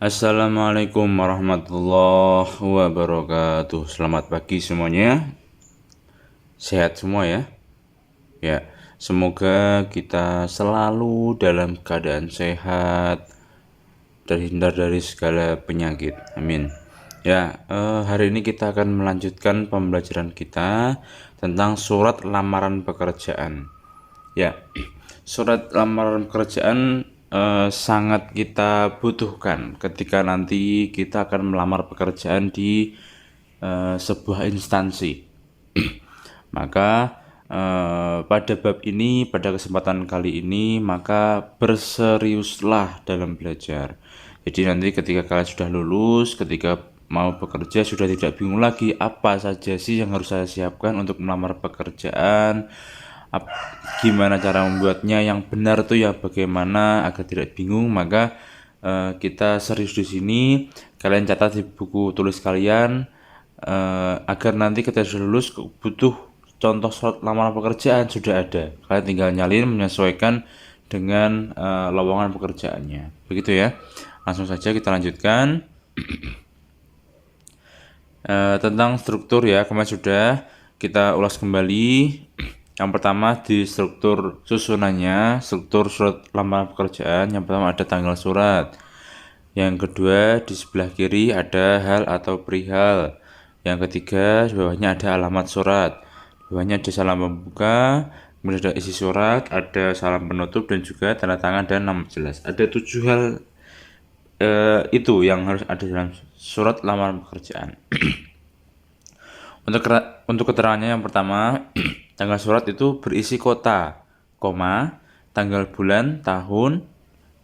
Assalamualaikum warahmatullahi wabarakatuh. Selamat pagi semuanya. Sehat semua ya. Ya, semoga kita selalu dalam keadaan sehat, terhindar dari segala penyakit. Amin. Ya, hari ini kita akan melanjutkan pembelajaran kita tentang surat lamaran pekerjaan. Ya, surat lamaran pekerjaan sangat kita butuhkan ketika nanti kita akan melamar pekerjaan di sebuah instansi. Maka pada bab ini, pada kesempatan kali ini, maka berseriuslah dalam belajar. Jadi nanti ketika kalian sudah lulus, ketika mau bekerja sudah tidak bingung lagi apa saja sih yang harus saya siapkan untuk melamar pekerjaan, gimana cara membuatnya yang benar tuh ya bagaimana agar tidak bingung. Maka kita serius di sini, kalian catat di buku tulis kalian agar nanti ketika sudah lulus butuh contoh surat lamaran pekerjaan sudah ada, kalian tinggal nyalin menyesuaikan dengan lowongan pekerjaannya, begitu ya. Langsung saja kita lanjutkan. Tentang struktur ya, kemarin sudah kita ulas kembali. Yang pertama di struktur susunannya, struktur surat lamaran pekerjaan. Yang pertama ada tanggal surat. Yang kedua di sebelah kiri ada hal atau perihal. Yang ketiga di bawahnya ada alamat surat. Di bawahnya ada salam pembuka, kemudian ada isi surat, ada salam penutup dan juga tanda tangan dan nama jelas. Ada 7 hal itu yang harus ada dalam surat lamaran pekerjaan. Untuk keterangannya yang pertama, tanggal surat itu berisi kota, koma, tanggal bulan, tahun.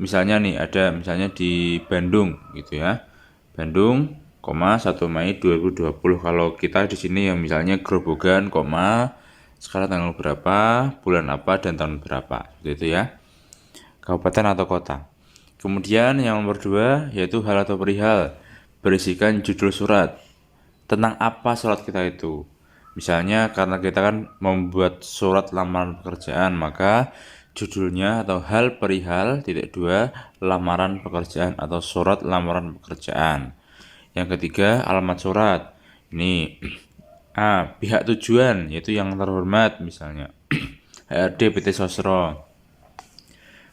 Misalnya nih ada misalnya di Bandung gitu ya. Bandung, koma 1 Mei 2020. Kalau kita di sini yang misalnya Grobogan, koma sekarang tanggal berapa, bulan apa dan tahun berapa. Gitu ya. Kabupaten atau kota. Kemudian yang nomor 2 yaitu hal atau perihal, berisikan judul surat. Tentang apa surat kita itu. Misalnya karena kita kan membuat surat lamaran pekerjaan, maka judulnya atau hal perihal (2) lamaran pekerjaan atau surat lamaran pekerjaan. Yang ketiga alamat surat. Ini A. Pihak tujuan yaitu yang terhormat misalnya HRD PT Sosro.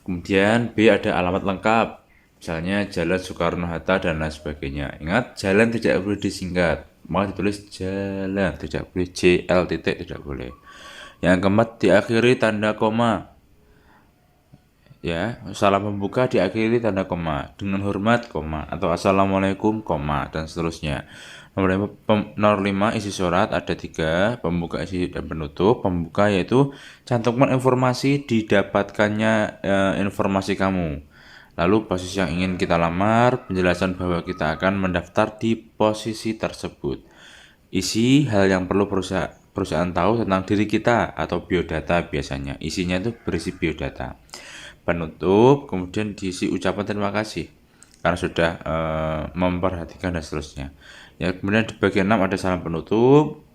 Kemudian B ada alamat lengkap, misalnya Jalan Soekarno-Hatta dan lain sebagainya. Ingat, jalan tidak boleh disingkat, maka ditulis jalan, tidak boleh JL titik, tidak boleh. Yang keempat diakhiri tanda koma. Ya, salam pembuka diakhiri tanda koma, dengan hormat koma, atau assalamualaikum koma dan seterusnya. Nomor 5 isi surat ada 3, pembuka, isi dan penutup. Pembuka yaitu cantumkan informasi didapatkannya informasi kamu, lalu posisi yang ingin kita lamar, penjelasan bahwa kita akan mendaftar di posisi tersebut. Isi hal yang perlu perusahaan tahu tentang diri kita atau biodata biasanya. Isinya itu berisi biodata. Penutup, kemudian diisi ucapan terima kasih karena sudah memperhatikan dan seterusnya. Ya, kemudian di bagian 6 ada salam penutup,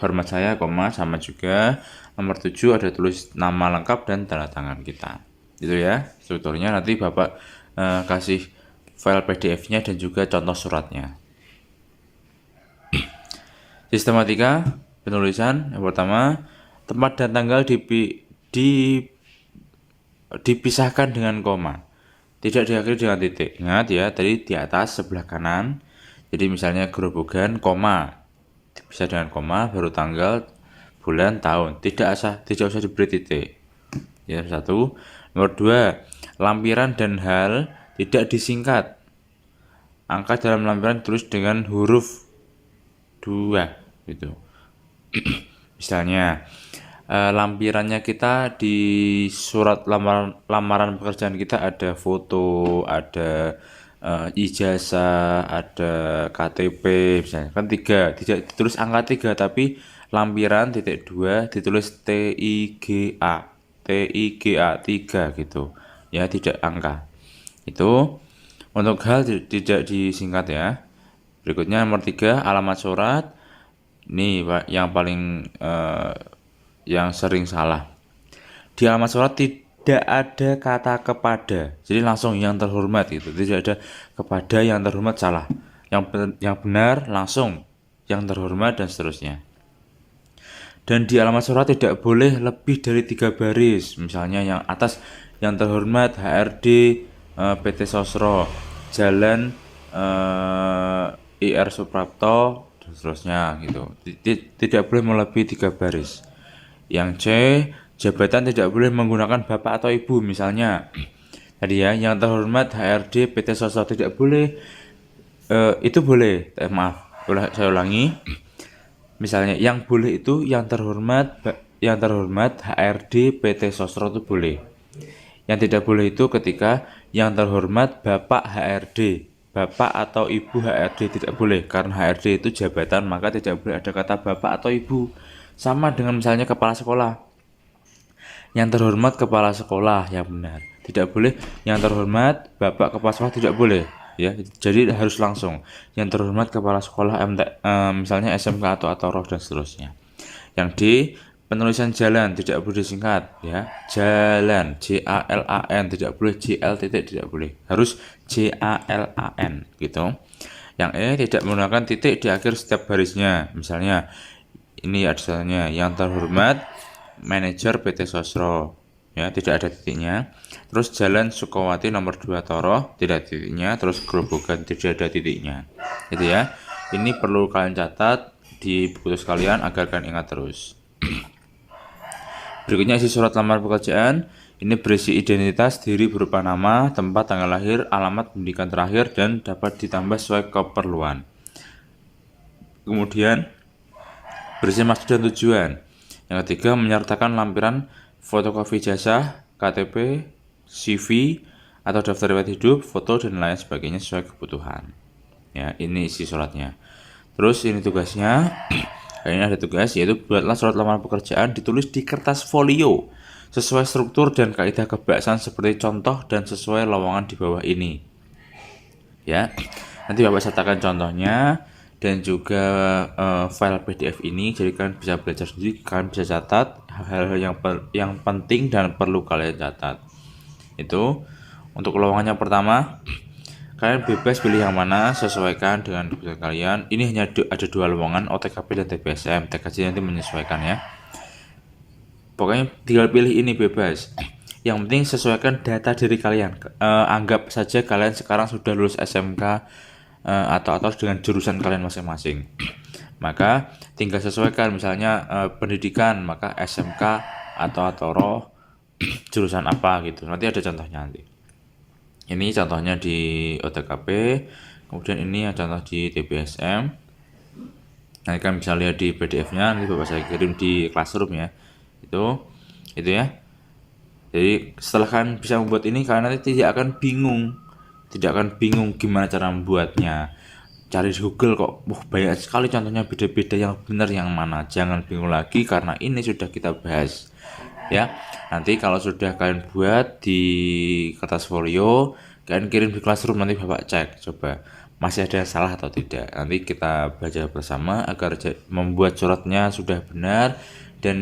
hormat saya, koma, sama juga. Nomor 7 ada tulis nama lengkap dan tanda tangan kita. Itu ya strukturnya. Nanti Bapak kasih file PDF-nya dan juga contoh suratnya. Sistematika penulisan yang pertama, tempat dan tanggal dipisahkan dengan koma, tidak diakhiri dengan titik. Ingat ya, tadi di atas sebelah kanan. Jadi misalnya Grobogan, koma, bisa dengan koma, baru tanggal, bulan, tahun. Tidak usah diberi titik. Ya, 1. Nomor 2, lampiran dan hal tidak disingkat. Angka dalam lampiran tulis dengan huruf 2 gitu. Misalnya lampirannya kita di surat lamaran pekerjaan kita ada foto, ada ijazah, ada KTP misalnya, kan 3, tidak ditulis angka 3 tapi lampiran titik 2 ditulis TIGA 3 gitu ya, tidak angka. Itu untuk hal tidak disingkat ya. Berikutnya nomor 3 alamat surat. Ini Pak yang paling yang sering salah. Di alamat surat tidak ada kata kepada, jadi langsung yang terhormat gitu, tidak ada kepada yang terhormat, salah. Yang benar langsung yang terhormat dan seterusnya. Dan di alamat surat tidak boleh lebih dari 3 baris. Misalnya yang atas, yang terhormat HRD PT Sosro, Jalan IR Suprapto dan seterusnya gitu. Tidak boleh melebihi 3 baris. Yang C, jabatan tidak boleh menggunakan bapak atau ibu. Misalnya tadi ya, yang terhormat HRD PT Sosro, tidak boleh. Itu boleh, maaf, saya ulangi. Misalnya yang boleh itu yang terhormat HRD PT Sosro itu boleh. Yang tidak boleh itu ketika yang terhormat Bapak HRD, Bapak atau Ibu HRD, tidak boleh, karena HRD itu jabatan, maka tidak boleh ada kata Bapak atau Ibu. Sama dengan misalnya kepala sekolah. Yang terhormat kepala sekolah yang benar. Tidak boleh yang terhormat Bapak kepala sekolah, tidak boleh. Ya, jadi harus langsung yang terhormat kepala sekolah misalnya SMK atau roh dan seterusnya. Yang D, penulisan jalan tidak boleh disingkat ya, jalan JALAN, tidak boleh JL titik, tidak boleh, harus JALAN gitu. Yang E, tidak menggunakan titik di akhir setiap barisnya. Misalnya ini adanya yang terhormat manajer PT Sosro, ya tidak ada titiknya. Terus Jalan Sukowati nomor 2 Toro, tidak ada titiknya. Terus Grobogan, tidak ada titiknya, gitu ya. Ini perlu kalian catat di buku tulis kalian agar kalian ingat terus. Berikutnya isi surat lamar pekerjaan. Ini berisi identitas diri berupa nama, tempat, tanggal lahir, alamat pendidikan terakhir, dan dapat ditambah sesuai keperluan. Kemudian berisi maksud dan tujuan. Yang ketiga, menyertakan lampiran fotokopi ijazah, KTP, CV, atau daftar riwayat hidup, foto, dan lain sebagainya sesuai kebutuhan. Ya, ini isi suratnya. Terus ini tugasnya. Ini ada tugas, yaitu buatlah surat lamaran pekerjaan ditulis di kertas folio sesuai struktur dan kaidah kebahasaan seperti contoh dan sesuai lowongan di bawah ini. Ya, nanti Bapak sertakan contohnya dan juga file PDF ini, jadi kalian bisa belajar sendiri, kalian bisa catat hal-hal yang penting dan perlu kalian catat. Itu untuk lowongan yang pertama, kalian bebas pilih yang mana, sesuaikan dengan kebutuhan kalian. Ini hanya ada 2 lowongan, OTKP dan TPSM. TKJ nanti menyesuaikan ya. Pokoknya tinggal pilih ini, bebas. Yang penting sesuaikan data diri kalian. Anggap saja kalian sekarang sudah lulus SMK atau dengan jurusan kalian masing-masing. Maka tinggal sesuaikan, misalnya pendidikan, maka SMK atau roh jurusan apa gitu. Nanti ada contohnya nanti. Ini contohnya di OTKP, kemudian ini yang contoh di TPSM. Nanti kan bisa lihat di PDF-nya, nanti Bapak saya kirim di Classroom ya. Itu ya. Jadi setelah kalian bisa membuat ini, kalian nanti tidak akan bingung gimana cara membuatnya. Cari di Google kok, banyak sekali contohnya, beda-beda, yang benar yang mana. Jangan bingung lagi karena ini sudah kita bahas. Ya, nanti kalau sudah kalian buat di kertas folio, kalian kirim di Classroom, nanti Bapak cek coba masih ada yang salah atau tidak. Nanti kita belajar bersama agar membuat suratnya sudah benar dan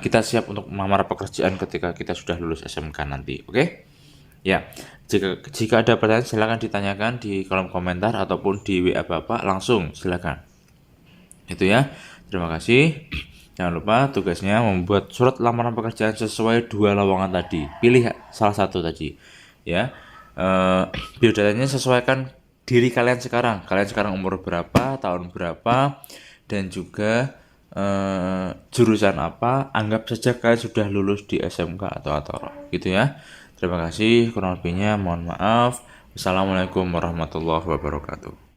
kita siap untuk melamar pekerjaan ketika kita sudah lulus SMK nanti. Oke? Ya, jika ada pertanyaan silakan ditanyakan di kolom komentar ataupun di WA Bapak langsung, silakan. Itu ya. Terima kasih. Jangan lupa tugasnya membuat surat lamaran pekerjaan sesuai 2 lowongan tadi. Pilih salah satu tadi. Ya. Biodatanya sesuaikan diri kalian sekarang. Kalian sekarang umur berapa, tahun berapa, dan juga jurusan apa. Anggap saja kalian sudah lulus di SMK atau gitu ya. Terima kasih, kurang lebihnya mohon maaf. Wassalamualaikum warahmatullahi wabarakatuh.